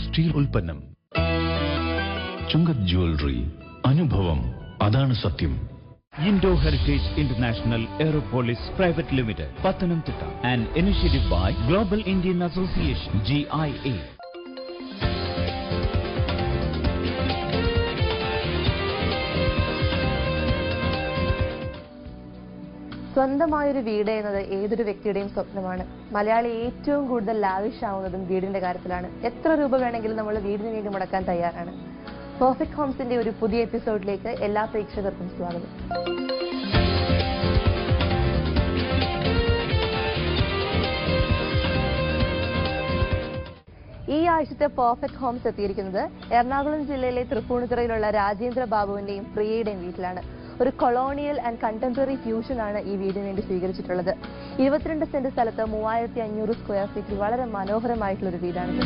Steel ഉൽപ്പന്നം. Chungath jewellery. അനുഭവം അതാണ് സത്യം. Indo Heritage International Aeropolis Private Limited, Pathanamthitta, an initiative by Global Indian Association (GIA). സ്വന്തമായൊരു വീട് എന്നത് ഏതൊരു വ്യക്തിയുടെയും സ്വപ്നമാണ്. മലയാളി ഏറ്റവും കൂടുതൽ ലാവിഷ് ആവുന്നതും വീടിന്റെ കാര്യത്തിലാണ്. എത്ര രൂപ വേണമെങ്കിലും നമ്മൾ വീടിന് വേണ്ടി മുടക്കാൻ തയ്യാറാണ്. പെർഫെക്റ്റ് ഹോംസിന്റെ ഒരു പുതിയ എപ്പിസോഡിലേക്ക് എല്ലാ പ്രേക്ഷകർക്കും സ്വാഗതം. ഈ ആഴ്ചത്തെ പെർഫെക്റ്റ് ഹോംസ് എത്തിയിരിക്കുന്നത് എറണാകുളം ജില്ലയിലെ തൃപ്പൂണിത്തുറയിലുള്ള രാജേന്ദ്ര ബാബുവിന്റെയും പ്രിയയുടെയും വീട്ടിലാണ്. ഒരു കൊളോണിയൽ ആൻഡ് കണ്ടംപററി ഫ്യൂഷൻ ആണ് ഈ വീടിന് വേണ്ടി സ്വീകരിച്ചിട്ടുള്ളത്. 22 സെന്റ് സ്ഥലത്ത് 3500 സ്ക്വയർ ഫീറ്റിൽ വളരെ മനോഹരമായിട്ടുള്ള ഒരു വീടാണിത്.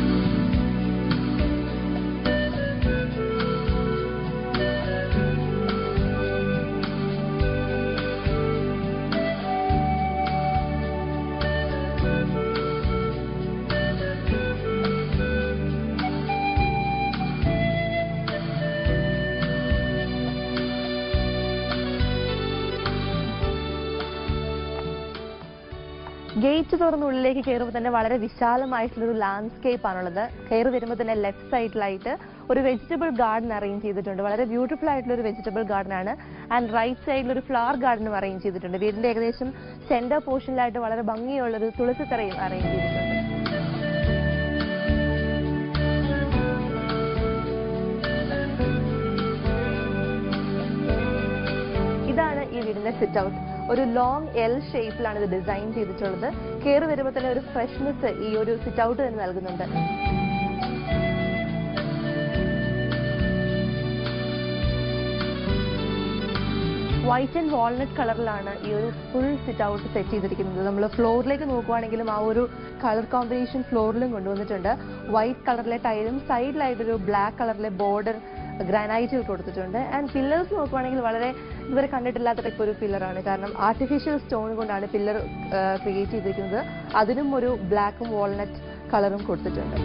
ഗേറ്റ് തുറന്ന് ഉള്ളിലേക്ക് കയറുമ്പോൾ തന്നെ വളരെ വിശാലമായിട്ടുള്ളൊരു ലാൻഡ്സ്കേപ്പ് ആണുള്ളത്. കയറി വരുമ്പോൾ തന്നെ ലെഫ്റ്റ് സൈഡിലായിട്ട് ഒരു വെജിറ്റബിൾ ഗാർഡൻ അറേഞ്ച് ചെയ്തിട്ടുണ്ട്. വളരെ ബ്യൂട്ടിഫുൾ ആയിട്ടുള്ള ഒരു വെജിറ്റബിൾ ഗാർഡൻ ആണ്. ആൻഡ് റൈറ്റ് സൈഡിൽ ഒരു ഫ്ലവർ ഗാർഡനും അറേഞ്ച് ചെയ്തിട്ടുണ്ട്. വീടിന്റെ ഏകദേശം സെന്റർ പോർഷനിലായിട്ട് വളരെ ഭംഗിയുള്ള ഒരു തുളസിത്തറയും അറേഞ്ച് ചെയ്തിട്ടുണ്ട്. ഇതാണ് ഈ വീടിന്റെ സിറ്റ് ഔട്ട്. ഒരു ലോങ് എൽ ഷേപ്പിലാണ് ഇത് ഡിസൈൻ ചെയ്തിട്ടുള്ളത്. കയറി വരുമ്പോൾ തന്നെ ഒരു ഫ്രഷ്നെസ് ഈ ഒരു സിറ്റ് ഔട്ട് തന്നെ നൽകുന്നുണ്ട്. വൈറ്റ് ആൻഡ് വാൾനട്ട് കളറിലാണ് ഈ ഒരു ഫുൾ സിറ്റ് ഔട്ട് സെറ്റ് ചെയ്തിരിക്കുന്നത്. നമ്മൾ ഫ്ലോറിലേക്ക് നോക്കുവാണെങ്കിലും ആ ഒരു കളർ കോമ്പിനേഷൻ ഫ്ലോറിലും കൊണ്ടുവന്നിട്ടുണ്ട്. വൈറ്റ് കളറിലെ ടൈലും സൈഡിലായിട്ടൊരു ബ്ലാക്ക് കളറിലെ ബോർഡർ ഗ്രാനൈറ്റ് കൊടുത്തിട്ടുണ്ട്. ആൻഡ് പില്ലേഴ്സ് നോക്കുവാണെങ്കിൽ വളരെ ഇതുവരെ കണ്ടിട്ടില്ലാത്ത ടൈപ്പ് ഒരു പില്ലറാണ്. കാരണം ആർട്ടിഫിഷ്യൽ സ്റ്റോൺ കൊണ്ടാണ് പില്ലർ ക്രിയേറ്റ് ചെയ്തിരിക്കുന്നത്. അതിനും ഒരു ബ്ലാക്കും വാൾനട്ട് കളറും കൊടുത്തിട്ടുണ്ട്.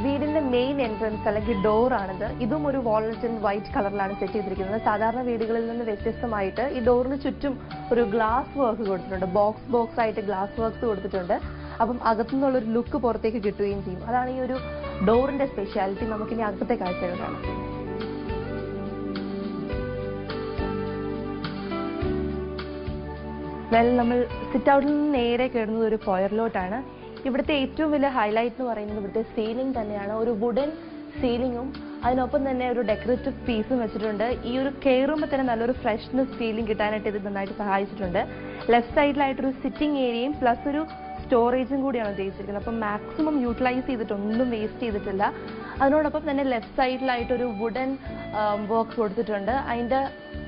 വീടിന്റെ മെയിൻ എൻട്രൻസ് അല്ലെങ്കിൽ ഡോർ ആണിത്. ഇതും ഒരു വാൾനട്ട് ആൻഡ് വൈറ്റ് കളറിലാണ് സെറ്റ് ചെയ്തിരിക്കുന്നത്. സാധാരണ വീടുകളിൽ നിന്ന് വ്യത്യസ്തമായിട്ട് ഈ ഡോറിന് ചുറ്റും ഒരു ഗ്ലാസ് വർക്ക് കൊടുത്തിട്ടുണ്ട്. ബോക്സ് ആയിട്ട് ഗ്ലാസ് വർക്ക്സ് കൊടുത്തിട്ടുണ്ട്. അപ്പം അകത്തുനിന്നുള്ളൊരു ലുക്ക് പുറത്തേക്ക് കിട്ടുകയും ചെയ്യും. അതാണ് ഈ ഒരു ഡോറിന്റെ സ്പെഷ്യാലിറ്റി. നമുക്കിനി അകത്തെ കാഴ്ചകൾ കാണാം. നമ്മൾ സിറ്റ് ഔട്ടിൽ നിന്ന് നേരെ കയറുന്നത് ഒരു ഫോയറിലോട്ടാണ്. ഇവിടുത്തെ ഏറ്റവും വലിയ ഹൈലൈറ്റ് എന്ന് പറയുന്നത് ഇവിടുത്തെ സീലിംഗ് തന്നെയാണ്. ഒരു വുഡൻ സീലിംഗും അതിനൊപ്പം തന്നെ ഒരു ഡെക്കറേറ്റീവ് പീസും വെച്ചിട്ടുണ്ട്. ഈ ഒരു കയറുമ്പോൾ തന്നെ നല്ലൊരു ഫ്രഷ്നെസ് ഫീലിംഗ് കിട്ടാനായിട്ട് ഇത് നന്നായിട്ട് സഹായിച്ചിട്ടുണ്ട്. ലെഫ്റ്റ് സൈഡിലായിട്ടൊരു സിറ്റിംഗ് ഏരിയയും പ്ലസ് ഒരു സ്റ്റോറേജും കൂടിയാണ് ഉദ്ദേശിച്ചിരിക്കുന്നത്. അപ്പം മാക്സിമം യൂട്ടിലൈസ് ചെയ്തിട്ട് ഒന്നും വേസ്റ്റ് ചെയ്തിട്ടില്ല. അതിനോടൊപ്പം തന്നെ ലെഫ്റ്റ് സൈഡിലായിട്ടൊരു വുഡൻ വർക്ക് കൊടുത്തിട്ടുണ്ട്. അതിൻ്റെ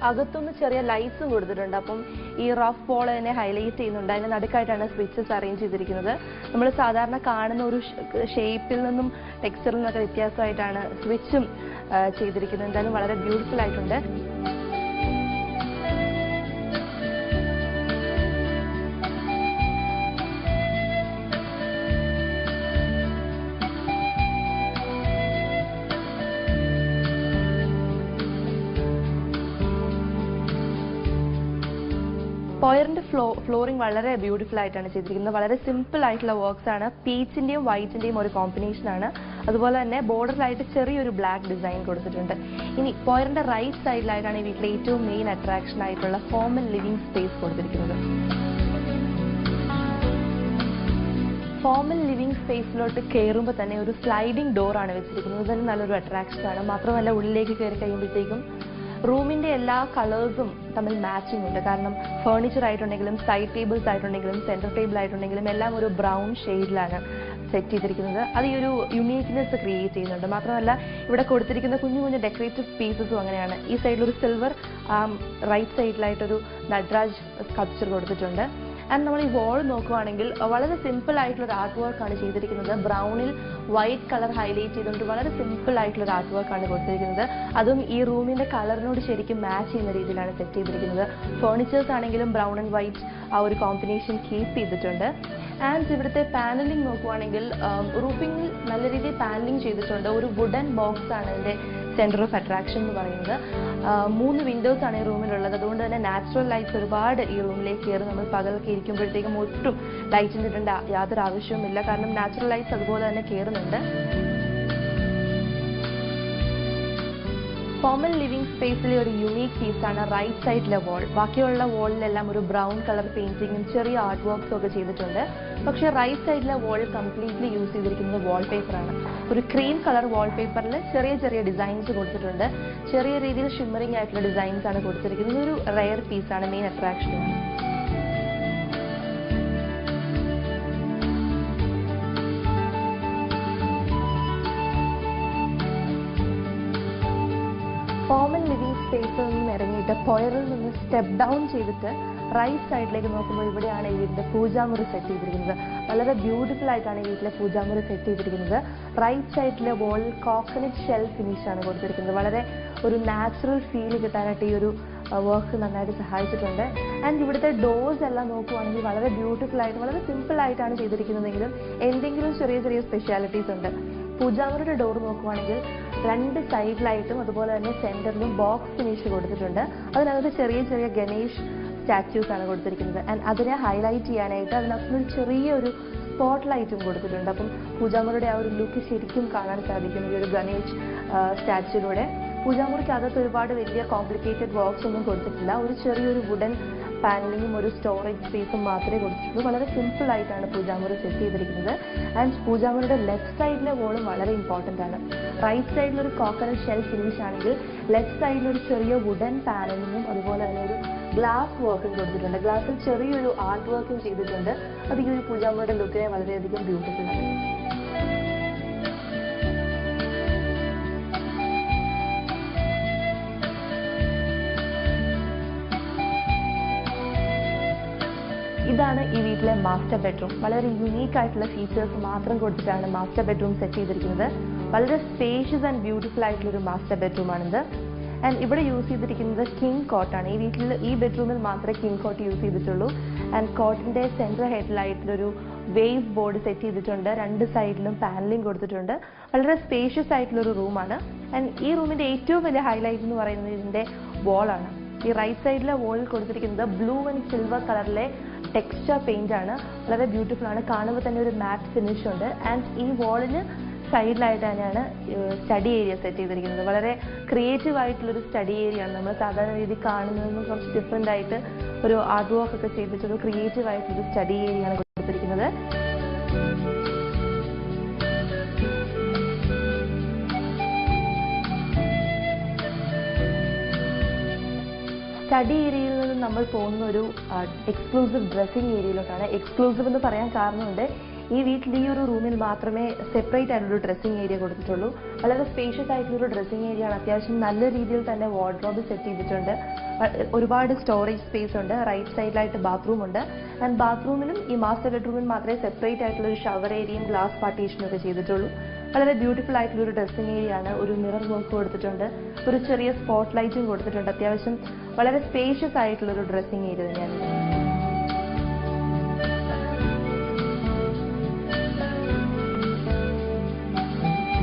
അകത്തൊന്ന് ചെറിയ ലൈറ്റ്സും കൊടുത്തിട്ടുണ്ട്. അപ്പം ഈ റഫ് ബോൾ തന്നെ ഹൈലൈറ്റ് ചെയ്യുന്നുണ്ട്. അതിൻ്റെ നടുക്കായിട്ടാണ് സ്വിച്ചസ് അറേഞ്ച് ചെയ്തിരിക്കുന്നത്. നമ്മൾ സാധാരണ കാണുന്ന ഒരു ഷേപ്പിൽ നിന്നും ടെക്സ്ചറിൽ നിന്നൊക്കെ വ്യത്യാസമായിട്ടാണ് സ്വിച്ചും ചെയ്തിരിക്കുന്നത്. എന്തായാലും വളരെ ബ്യൂട്ടിഫുൾ ആയിട്ടുണ്ട്. ഫോയറിന്റെ ഫ്ലോറിംഗ് വളരെ ബ്യൂട്ടിഫുൾ ആയിട്ടാണ് ചെയ്തിരിക്കുന്നത്. വളരെ സിമ്പിൾ ആയിട്ടുള്ള വർക്ക്സ് ആണ്. പീച്ചിന്റെയും വൈറ്റിന്റെയും ഒരു കോമ്പിനേഷൻ ആണ്. അതുപോലെ തന്നെ ബോർഡറിലായിട്ട് ചെറിയൊരു ബ്ലാക്ക് ഡിസൈൻ കൊടുത്തിട്ടുണ്ട്. ഇനി ഫോയറിന്റെ റൈറ്റ് സൈഡിലായിട്ടാണ് ഈ വീട്ടിലെ ഏറ്റവും മെയിൻ അട്രാക്ഷൻ ആയിട്ടുള്ള ഫോമൽ ലിവിംഗ് സ്പേസ് കൊടുത്തിരിക്കുന്നത്. ഫോമൽ ലിവിംഗ് സ്പേസിലോട്ട് കയറുമ്പോൾ തന്നെ ഒരു സ്ലൈഡിംഗ് ഡോർ ആണ് വെച്ചിരിക്കുന്നത്. തന്നെ നല്ലൊരു അട്രാക്ഷൻ ആണ്. മാത്രമല്ല ഉള്ളിലേക്ക് കയറി കഴിയുമ്പോഴത്തേക്കും റൂമിന്റെ എല്ലാ കളേഴ്സും തമ്മിൽ മാച്ചിങ് ഉണ്ട്. കാരണം ഫേർണിച്ചർ ആയിട്ടുണ്ടെങ്കിലും സൈഡ് ടേബിൾസ് ആയിട്ടുണ്ടെങ്കിലും സെന്റർ ടേബിൾ ആയിട്ടുണ്ടെങ്കിലും എല്ലാം ഒരു ബ്രൗൺ ഷെയ്ഡിലാണ് സെറ്റ് ചെയ്തിരിക്കുന്നത്. അത് ഈ ഒരു യുണീക്നെസ് ക്രിയേറ്റ് ചെയ്യുന്നുണ്ട്. മാത്രമല്ല ഇവിടെ കൊടുത്തിരിക്കുന്ന കുഞ്ഞു കുഞ്ഞു ഡെക്കറേറ്റീവ് പീസസും അങ്ങനെയാണ്. ഈ സൈഡിൽ ഒരു സിൽവർ, റൈറ്റ് സൈഡിലായിട്ടൊരു നട്രാജ് സ്കൾപ്ചർ കൊടുത്തിട്ടുണ്ട്. ആൻഡ് നമ്മൾ ഈ വാൾ നോക്കുകയാണെങ്കിൽ വളരെ സിമ്പിൾ ആയിട്ടുള്ള ഒരു ആർട്ട് വർക്കാണ് ചെയ്തിരിക്കുന്നത്. ബ്രൗണിൽ വൈറ്റ് കളർ ഹൈലൈറ്റ് ചെയ്തുകൊണ്ട് വളരെ സിമ്പിൾ ആയിട്ടുള്ള ഒരു ആർട്ട് വർക്കാണ് കൊടുത്തിരിക്കുന്നത്. അതും ഈ റൂമിന്റെ കളറിനോട് ശരിക്കും മാച്ച് ചെയ്യുന്ന രീതിയിലാണ് സെറ്റ് ചെയ്തിരിക്കുന്നത്. ഫേർണിച്ചേഴ്സ് ആണെങ്കിലും ബ്രൗൺ ആൻഡ് വൈറ്റ് ആ ഒരു കോമ്പിനേഷൻ കീപ്പ് ചെയ്തിട്ടുണ്ട്. ആൻഡ് ഇവിടുത്തെ പാനലിംഗ് നോക്കുവാണെങ്കിൽ റൂഫിങ്ങിൽ നല്ല രീതിയിൽ പാനലിംഗ് ചെയ്തിട്ടുണ്ട്. ഒരു വുഡൻ ബോക്സ് ആണ് ഇതിന്റെ സെന്റർ ഓഫ് അട്രാക്ഷൻ എന്ന് പറയുന്നത്. 3 വിൻഡോസ് ആണ് ഈ റൂമിലുള്ളത്. അതുകൊണ്ട് തന്നെ നാച്ചുറൽ ലൈറ്റ്സ് ഒരുപാട് ഈ റൂമിലേക്ക് കയറി നമ്മൾ പകലൊക്കെ ഇരിക്കുമ്പോഴത്തേക്കും ഒട്ടും ലൈറ്റിൻ്റെ ഇടേണ്ട യാതൊരു ആവശ്യവുമില്ല. കാരണം നാച്ചുറൽ ലൈറ്റ്സ് അതുപോലെ തന്നെ കയറുന്നുണ്ട്. കോമൺ ലിവിംഗ് സ്പേസിലെ ഒരു യുണീക്ക് പീസാണ് റൈറ്റ് സൈഡിലെ വാൾ. ബാക്കിയുള്ള വാളിലെല്ലാം ഒരു ബ്രൗൺ കളർ പെയിന്റിങ്ങും ചെറിയ ആർട്ട് വർക്ക്സും ഒക്കെ ചെയ്തിട്ടുണ്ട്. പക്ഷേ റൈറ്റ് സൈഡിലെ വാൾ കംപ്ലീറ്റ്ലി യൂസ് ചെയ്തിരിക്കുന്നത് വാൾപേപ്പറാണ്. ഒരു ക്രീം കളർ വാൾപേപ്പറിൽ ചെറിയ ചെറിയ ഡിസൈൻസ് കൊടുത്തിട്ടുണ്ട്. ചെറിയ രീതിയിൽ ഷിമ്മറിംഗ് ആയിട്ടുള്ള ഡിസൈൻസ് ആണ് കൊടുത്തിരിക്കുന്നത്. ഒരു റെയർ പീസാണ്, മെയിൻ അട്രാക്ഷനാണ്. കോമൺ ലിവിംഗ് സ്പേസിൽ നിന്ന് ഇറങ്ങിയിട്ട് ഫോയറിൽ നിന്ന് സ്റ്റെപ്പ് ഡൗൺ ചെയ്തിട്ട് റൈറ്റ് സൈഡിലേക്ക് നോക്കുമ്പോൾ ഇവിടെയാണ് ഈ വീട്ടിലെ പൂജാമുറി സെറ്റ് ചെയ്തിരിക്കുന്നത്. വളരെ ബ്യൂട്ടിഫുൾ ആയിട്ടാണ് ഈ വീട്ടിലെ പൂജാമുറി സെറ്റ് ചെയ്തിരിക്കുന്നത്. റൈറ്റ് സൈഡിലെ വോളിൽ കോക്കനട്ട് ഷെൽ ഫിനിഷാണ് കൊടുത്തിരിക്കുന്നത്. വളരെ ഒരു നാച്ചുറൽ ഫീൽ കിട്ടാനായിട്ട് ഈ ഒരു വർക്ക് നന്നായിട്ട് സഹായിച്ചിട്ടുണ്ട്. ആൻഡ് ഇവിടുത്തെ ഡോർസ് എല്ലാം നോക്കുവാണെങ്കിൽ വളരെ ബ്യൂട്ടിഫുൾ ആയിട്ട് വളരെ സിമ്പിൾ ആയിട്ടാണ് ചെയ്തിരിക്കുന്നതെങ്കിലും എന്തെങ്കിലും ചെറിയ ചെറിയ സ്പെഷ്യാലിറ്റീസ് ഉണ്ട്. പൂജാമുറിയുടെ ഡോർ നോക്കുവാണെങ്കിൽ 2 സൈഡിലായിട്ടും അതുപോലെ തന്നെ സെന്ററിലും ബോക്സ് ഫിനിഷ് കൊടുത്തിട്ടുണ്ട്. അതിനകത്ത് ചെറിയ ചെറിയ ഗണേഷ് സ്റ്റാച്യൂസ് ആണ് കൊടുത്തിരിക്കുന്നത്. ആൻഡ് അതിനെ ഹൈലൈറ്റ് ചെയ്യാനായിട്ട് അതിനകത്ത് ചെറിയൊരു സ്പോട്ട് ലൈറ്റും കൊടുത്തിട്ടുണ്ട്. അപ്പം പൂജാമുറിയുടെ ആ ഒരു ലുക്ക് ശരിക്കും കാണാൻ സാധിക്കും ഈ ഒരു ഗണേഷ് സ്റ്റാച്യൂയിലൂടെ. പൂജാമുറിക്ക് അകത്ത് ഒരുപാട് വലിയ കോംപ്ലിക്കേറ്റഡ് വർക്ക്സ് ഒന്നും കൊടുത്തിട്ടില്ല. ഒരു ചെറിയൊരു വുഡൻ പാനലിങ്ങും ഒരു സ്റ്റോറേജ് സ്പേസും മാത്രമേ കൊടുത്തിട്ടുള്ളൂ. വളരെ സിമ്പിൾ ആയിട്ടാണ് പൂജാമുറി സെറ്റ് ചെയ്തിരിക്കുന്നത്. ആൻഡ് പൂജാമുറിയുടെ ലെഫ്റ്റ് സൈഡിലെ വോളും വളരെ ഇമ്പോർട്ടൻ്റ് ആണ്. റൈറ്റ് സൈഡിൽ ഒരു കോക്കനട്ട് ഷെൽ ഫിനിഷ് ആണെങ്കിൽ ലെഫ്റ്റ് സൈഡിൽ ഒരു ചെറിയ വുഡൻ പാനലിങ്ങും അതുപോലെ തന്നെ ഒരു ഗ്ലാസ് വർക്കും കൊടുത്തിട്ടുണ്ട്. ഗ്ലാസ്സിൽ ചെറിയൊരു ആർട്ട് വർക്കും ചെയ്തിട്ടുണ്ട്. അത് ഈ ഒരു പൂജാമുറിയുടെ ലുക്കിനെ വളരെയധികം ബ്യൂട്ടിഫുൾ ആണ്. ഇതാണ് ഈ വീട്ടിലെ മാസ്റ്റർ ബെഡ്റൂം. വളരെ യുണീക്ക് ആയിട്ടുള്ള ഫീച്ചേഴ്സ് മാത്രം കൊടുത്തിട്ടാണ് മാസ്റ്റർ ബെഡ്റൂം സെറ്റ് ചെയ്തിരിക്കുന്നത്. വളരെ സ്പേഷ്യസ് ആൻഡ് ബ്യൂട്ടിഫുൾ ആയിട്ടുള്ള ഒരു മാസ്റ്റർ ബെഡ്റൂമാണിത്. ആൻഡ് ഇവിടെ യൂസ് ചെയ്തിരിക്കുന്നത് കിങ് കോട്ടാണ്. ഈ വീട്ടിൽ ഈ ബെഡ്റൂമിൽ മാത്രമേ കിങ് കോട്ട് യൂസ് ചെയ്തിട്ടുള്ളൂ. ആൻഡ് കോട്ടിന്റെ സെൻട്രൽ ഹെഡിലായിട്ടുള്ളൊരു വേവ് ബോർഡ് സെറ്റ് ചെയ്തിട്ടുണ്ട്. 2 സൈഡിലും പാനലിംഗ് കൊടുത്തിട്ടുണ്ട്. വളരെ സ്പേഷ്യസ് ആയിട്ടുള്ളൊരു റൂമാണ്. ആൻഡ് ഈ റൂമിന്റെ ഏറ്റവും വലിയ ഹൈലൈറ്റ് എന്ന് പറയുന്നത് ഇതിന്റെ വാളാണ്. ഈ റൈറ്റ് സൈഡിലെ വാളിൽ കൊടുത്തിരിക്കുന്നത് ബ്ലൂ ആൻഡ് സിൽവർ കളറിലെ ടെക്സ്ചർ പെയിന്റ് ആണ്. വളരെ ബ്യൂട്ടിഫുൾ ആണ്. കാണുമ്പോൾ തന്നെ ഒരു മാറ്റ് ഫിനിഷ് ഉണ്ട്. ആൻഡ് ഈ വാളിന് സൈഡിലായിട്ട് തന്നെയാണ് സ്റ്റഡി ഏരിയ സെറ്റ് ചെയ്തിരിക്കുന്നത്. വളരെ ക്രിയേറ്റീവ് ആയിട്ടുള്ളൊരു സ്റ്റഡി ഏരിയ ആണ്. നമ്മൾ സാധാരണ രീതിയിൽ കാണുന്നതിന് കുറച്ച് ഡിഫറെൻ്റ് ആയിട്ട് ഒരു ആർട്ട് വർക്ക് ഒക്കെ ചെയ്തിട്ടൊരു ക്രിയേറ്റീവ് ആയിട്ടുള്ളൊരു സ്റ്റഡി ഏരിയ ആണ് കൊടുത്തിരിക്കുന്നത്. സ്റ്റഡി ഏരിയയിൽ നിന്ന് നമ്മൾ പോകുന്ന ഒരു എക്സ്ക്ലൂസീവ് ഡ്രസ്സിംഗ് ഏരിയയിലോട്ടാണ്. എക്സ്ക്ലൂസീവ് എന്ന് പറയാൻ കാരണമുണ്ട്, ഈ വീട്ടിൽ ഈ ഒരു റൂമിൽ മാത്രമേ സെപ്പറേറ്റ് ആയിട്ടുള്ളൊരു ഡ്രസ്സിംഗ് ഏരിയ കൊടുത്തിട്ടുള്ളൂ. വളരെ സ്പേഷ്യസ് ആയിട്ടുള്ളൊരു ഡ്രസ്സിംഗ് ഏരിയ ആണ്. അത്യാവശ്യം നല്ല രീതിയിൽ തന്നെ വാർഡ്രോബ് സെറ്റ് ചെയ്തിട്ടുണ്ട്. ഒരുപാട് സ്റ്റോറേജ് സ്പേസ് ഉണ്ട്. റൈറ്റ് സൈഡിലായിട്ട് ബാത്റൂം ഉണ്ട്. ആൻഡ് ബാത്റൂമിലും ഈ മാസ്റ്റർ ബെഡ്റൂമിൽ മാത്രമേ സെപ്പറേറ്റ് ആയിട്ടുള്ള ഒരു ഷവർ ഏരിയയും ഗ്ലാസ് പാർട്ടീഷനും ഒക്കെ ചെയ്തിട്ടുള്ളൂ. വളരെ ബ്യൂട്ടിഫുൾ ആയിട്ടുള്ള ഒരു ഡ്രസ്സിംഗ് ഏരിയ ആണ്. ഒരു മിറർ വർക്ക് കൊടുത്തിട്ടുണ്ട്. ഒരു ചെറിയ സ്പോട്ട് ലൈറ്റും കൊടുത്തിട്ടുണ്ട്. അത്യാവശ്യം വളരെ സ്പേഷ്യസ് ആയിട്ടുള്ള ഒരു ഡ്രസ്സിംഗ് ഏരിയ തന്നെയാണ്.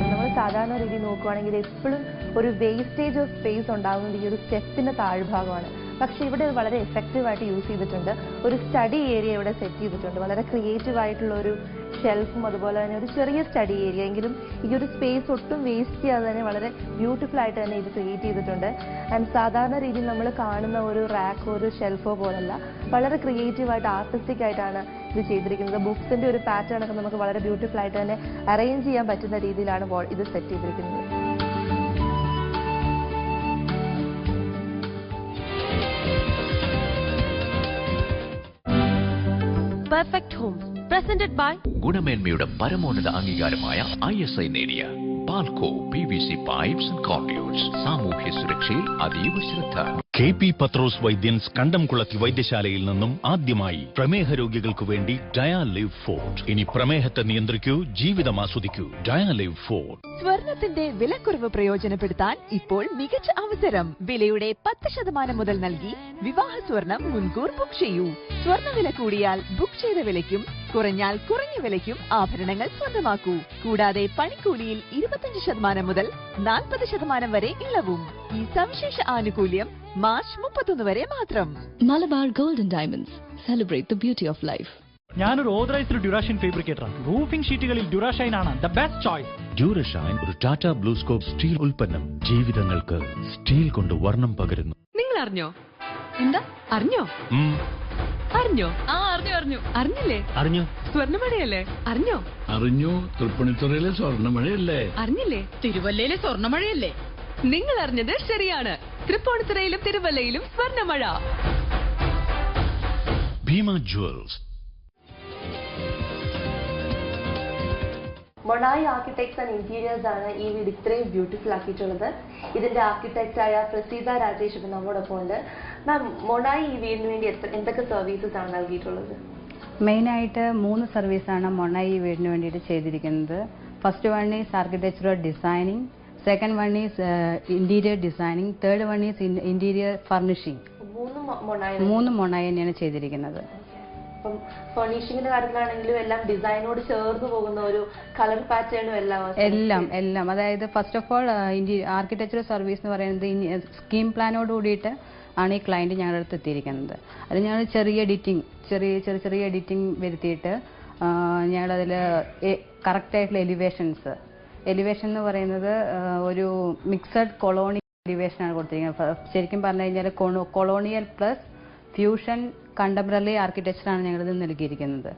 നമ്മൾ സാധാരണ രീതി നോക്കുകയാണെങ്കിൽ എപ്പോഴും ഒരു വേസ്റ്റേജ് ഓഫ് സ്പേസ് ഉണ്ടാകുന്നത് ഈ ഒരു സ്റ്റെപ്പിന്റെ താഴ്ഭാഗമാണ്. പക്ഷേ ഇവിടെ വളരെ എഫക്റ്റീവായിട്ട് യൂസ് ചെയ്തിട്ടുണ്ട്. ഒരു സ്റ്റഡി ഏരിയ ഇവിടെ സെറ്റ് ചെയ്തിട്ടുണ്ട്. വളരെ ക്രിയേറ്റീവ് ആയിട്ടുള്ള ഒരു ഷെൽഫും അതുപോലെ തന്നെ ഒരു ചെറിയ സ്റ്റഡി ഏരിയ. എങ്കിലും ഈ ഒരു സ്പേസ് ഒട്ടും വേസ്റ്റ് ചെയ്യാതെ തന്നെ വളരെ ബ്യൂട്ടിഫുൾ ആയിട്ട് തന്നെ ഇത് ക്രിയേറ്റ് ചെയ്തിട്ടുണ്ട്. ആൻഡ് സാധാരണ രീതിയിൽ നമ്മൾ കാണുന്ന ഒരു റാക്കോ ഒരു ഷെൽഫോ പോലല്ല, വളരെ ക്രിയേറ്റീവായിട്ട് ആർട്ടിസ്റ്റിക് ആയിട്ടാണ് ഇത് ചെയ്തിരിക്കുന്നത്. ബുക്സിന്റെ ഒരു പാറ്റേൺ ഒക്കെ നമുക്ക് വളരെ ബ്യൂട്ടിഫുൾ ആയിട്ട് തന്നെ അറേഞ്ച് ചെയ്യാൻ പറ്റുന്ന രീതിയിലാണ് ഇത് സെറ്റ് ചെയ്തിരിക്കുന്നത്. Perfect Homes presented by ഗുണമേന്മയുടെ പരമോന്നത അംഗീകാരമായ ISI നേടിയ Palco PVC pipes and conduits. സാമൂഹ്യ സുരക്ഷയിൽ അതീവ ശ്രദ്ധ. KP പത്രോസ് വൈദ്യൻസ് കണ്ടംകുളത്തി വൈദ്യശാലയിൽ നിന്നും ആദ്യമായി പ്രമേഹ രോഗികൾക്ക് വേണ്ടി ഡയാലിവ് 4. ഇനി പ്രമേഹത്തെ നിയന്ത്രിക്കൂ, ജീവിതം ആസ്വദിക്കൂ. ഡയാലിവ് 4. സ്വർണത്തിന്റെ വിലക്കുറവ് പ്രയോജനപ്പെടുത്താൻ ഇപ്പോൾ മികച്ച അവസരം. വിലയുടെ 10% മുതൽ നൽകി വിവാഹ സ്വർണം മുൻകൂർ ബുക്ക് ചെയ്യൂ. സ്വർണ്ണവില കൂടിയാൽ ബുക്ക് ചെയ്ത വിലയ്ക്കും കുറഞ്ഞാൽ കുറഞ്ഞ വിലയ്ക്കും ആഭരണങ്ങൾ സ്വന്തമാക്കൂ. കൂടാതെ പണിക്കൂലിയിൽ 25% മുതൽ 40% വരെ ഇളവും. ഈ സവിശേഷ ആനുകൂല്യം മാർച്ച് 31 വരെ മാത്രം. Malabar Golden Diamonds. Celebrate the beauty of life. ഞാനൊരു ഓതറൈസ്ഡ് ഡ്യൂറാഷൈൻ ഫാബ്രിക്കേറ്ററാണ്. റൂഫിംഗ് ഷീറ്റുകളിൽ ഡ്യൂറാഷൈൻ ആണ് ദ ബെസ്റ്റ് ചോയ്സ്. ഡ്യൂറഷൈൻ ഒരു ടാറ്റ ബ്ലൂസ്കോപ്പ് സ്റ്റീൽ ഉൽപ്പന്നം. ജീവിതങ്ങൾക്ക് സ്റ്റീൽ കൊണ്ട് വർണ്ണം പകരുന്നു. നിങ്ങൾ അറിഞ്ഞോ? എന്താ അറിഞ്ഞോ? അറിഞ്ഞോ? അറിഞ്ഞില്ലേ? അറിഞ്ഞു. സ്വർണ്ണമഴയല്ലേ? അറിഞ്ഞോ? അറിഞ്ഞു. തൃപ്പണിത്തുറയിലെ സ്വർണ്ണമഴയല്ലേ? അറിഞ്ഞില്ലേ? തിരുവല്ലയിലെ സ്വർണ്ണമഴയല്ലേ? നിങ്ങൾ അറിഞ്ഞത് ശരിയാണ്. തൃപ്പൂണിത്തുറയിലും തിരുവല്ലയിലും സ്വർണ്ണമഴ. Bhima Jewels. Monai architects and interiors ആണ് ഈ വീട് ഇത്രയും ബ്യൂട്ടിഫുൾ ആക്കിയിട്ടുള്ളത്. ഇതിന്റെ ആർക്കിടെക്റ്റ് ആയ പ്രസീത രാജേഷ് ഇപ്പം നമ്മോടൊപ്പം ഉണ്ട്. മാം, മൊണായി ഈ വീടിന് വേണ്ടി എന്തൊക്കെ സർവീസസ് ആണ് നൽകിയിട്ടുള്ളത്? മെയിനായിട്ട് 3 സർവീസാണ് മൊണായി ഈ വീടിന് വേണ്ടിയിട്ട് ചെയ്തിരിക്കുന്നത്. First one is architectural designing, second one is interior designing, third one is interior furnishing. 3 മൊണായി തന്നെയാണ് ചെയ്തിരിക്കുന്നത്. അപ്പം ഫർണിഷിങ്ങിന്റെ കാര്യത്തിലാണെങ്കിലും എല്ലാം ഡിസൈനോട് ചേർന്ന് പോകുന്ന ഒരു കളർ പാറ്റേണും എല്ലാം അതായത് first of all architectural service എന്ന് പറയുന്നത് സ്കീം പ്ലാനോട് കൂടിയിട്ട് ആണ് ഈ ക്ലയന്റ് ഞങ്ങളുടെ അടുത്ത് എത്തിയിരിക്കുന്നത്. അത് ഞങ്ങൾ ചെറിയ എഡിറ്റിംഗ് വരുത്തിയിട്ട് ഞങ്ങളതിൽ കറക്റ്റായിട്ടുള്ള എലിവേഷൻ എന്ന് പറയുന്നത് ഒരു മിക്സഡ് കൊളോണിയൽ എലിവേഷനാണ് കൊടുത്തിരിക്കുന്നത്. ശരിക്കും പറഞ്ഞു കഴിഞ്ഞാൽ കൊളോണിയൽ പ്ലസ് ഫ്യൂഷൻ കണ്ടംപററി ആർക്കിടെക്ചറാണ് ഞങ്ങളിത് നൽകിയിരിക്കുന്നത്.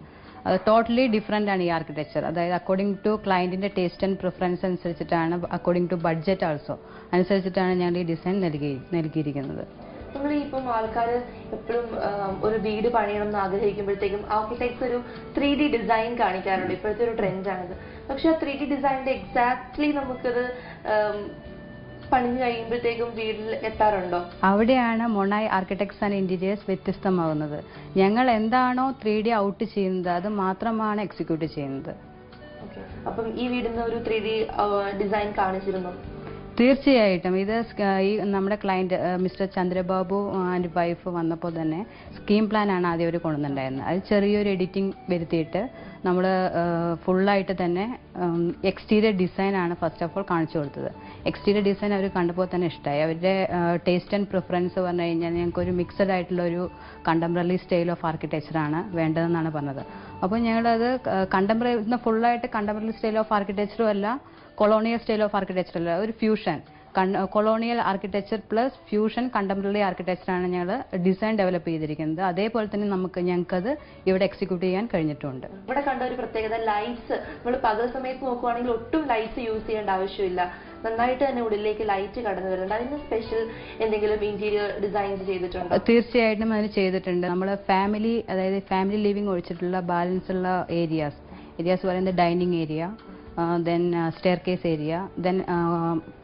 അത് ടോട്ടലി ഡിഫറെൻ്റ് ആണ് ഈ ആർക്കിടെക്ചർ. അതായത് അക്കോർഡിംഗ് ടു ക്ലയൻറ്റിൻ്റെ ടേസ്റ്റ് ആൻഡ് പ്രിഫറൻസ് അനുസരിച്ചിട്ടാണ്, അക്കോർഡിംഗ് ടു ബഡ്ജറ്റ് ആൾസോ അനുസരിച്ചിട്ടാണ് ഞങ്ങൾ ഈ ഡിസൈൻ നൽകിയിരിക്കുന്നത്. നമ്മൾ ഇപ്പം ആൾക്കാർ എപ്പോഴും ഒരു വീട് പണിയണം എന്ന് ആഗ്രഹിക്കുമ്പോഴത്തേക്കും ആർക്കിടെക്ട്സ് ഒരു 3D ഡിസൈൻ കാണിക്കാറുണ്ട്. ഇപ്പോഴത്തെ ഒരു ട്രെൻഡാണിത്. പക്ഷെ ആ 3D ഡിസൈനിന്റെ എക്സാക്ട്ലി നമുക്കത് പണിഞ്ഞു കഴിയുമ്പോഴത്തേക്കും വീട്ടിൽ എത്താറുണ്ടോ? അവിടെയാണ് മൊണായി ആർക്കിടെക്ട്സ് ആൻഡ് ഇന്റീരിയേഴ്സ് വ്യത്യസ്തമാകുന്നത്. ഞങ്ങൾ എന്താണോ 3D ഔട്ട് ചെയ്യുന്നത് അത് മാത്രമാണ് എക്സിക്യൂട്ട് ചെയ്യുന്നത്. അപ്പം ഈ വീടിന് ഒരു 3D ഡിസൈൻ കാണിച്ചിരുന്നു? തീർച്ചയായിട്ടും. ഇത് ഈ നമ്മുടെ client mister Chandrababu and wife വന്നപ്പോൾ തന്നെ സ്കീം പ്ലാനാണ് ആദ്യം അവർ കൊണ്ടുവന്നിട്ടുണ്ടായിരുന്നത്. അത് ചെറിയൊരു എഡിറ്റിംഗ് വരുത്തിയിട്ട് നമ്മൾ ഫുള്ളായിട്ട് തന്നെ എക്സ്റ്റീരിയർ ഡിസൈനാണ് ഫസ്റ്റ് ഓഫ് ഓൾ കാണിച്ചു കൊടുത്തത്. എക്സ്റ്റീരിയർ ഡിസൈൻ അവർ കണ്ടപ്പോൾ തന്നെ ഇഷ്ടമായി. അവരുടെ ടേസ്റ്റ് ആൻഡ് പ്രിഫറൻസ് പറഞ്ഞു കഴിഞ്ഞാൽ ഞങ്ങൾക്കൊരു മിക്സഡ് ആയിട്ടുള്ള ഒരു കണ്ടംപററി സ്റ്റൈൽ ഓഫ് ആർക്കിടെക്ചറാണ് വേണ്ടതെന്നാണ് പറഞ്ഞത്. അപ്പോൾ ഞങ്ങളത് കണ്ടംപററി ഫുള്ളായിട്ട് കണ്ടംപററി സ്റ്റൈൽ ഓഫ് ആർക്കിടെക്ചറും അല്ല, കൊളോണിയൽ സ്റ്റൈൽ ഓഫ് ആർക്കിടെക്ചർ അല്ല, ഒരു fusion colonial architecture plus fusion contemporary ആർക്കിടെക്ചറാണ് ഞങ്ങൾ ഡിസൈൻ ഡെവലപ്പ് ചെയ്തിരിക്കുന്നത്. അതേപോലെ തന്നെ ഞങ്ങൾക്കത് ഇവിടെ എക്സിക്യൂട്ട് ചെയ്യാൻ കഴിഞ്ഞിട്ടുണ്ട്. ഇവിടെ കണ്ട ഒരു പ്രത്യേകത ലൈറ്റ്സ്, നമ്മൾ പകൽ സമയത്ത് നോക്കുവാണെങ്കിൽ ഒട്ടും ലൈറ്റ്സ് യൂസ് ചെയ്യേണ്ട ആവശ്യമില്ല. നന്നായിട്ട് തന്നെ ഉള്ളിലേക്ക് ലൈറ്റ് കടന്നു വരുന്നുണ്ട്. അതിന് സ്പെഷ്യൽ എന്തെങ്കിലും ഇന്റീരിയർ ഡിസൈൻസ് ചെയ്തിട്ടുണ്ടോ? തീർച്ചയായിട്ടും അതിന് ചെയ്തിട്ടുണ്ട്. നമ്മൾ അതായത് ഫാമിലി ലിവിംഗ് ഒഴിച്ചിട്ടുള്ള ബാലൻസ് ഉള്ള ഏരിയാസ് പറയുന്നത് dining area, then staircase area, then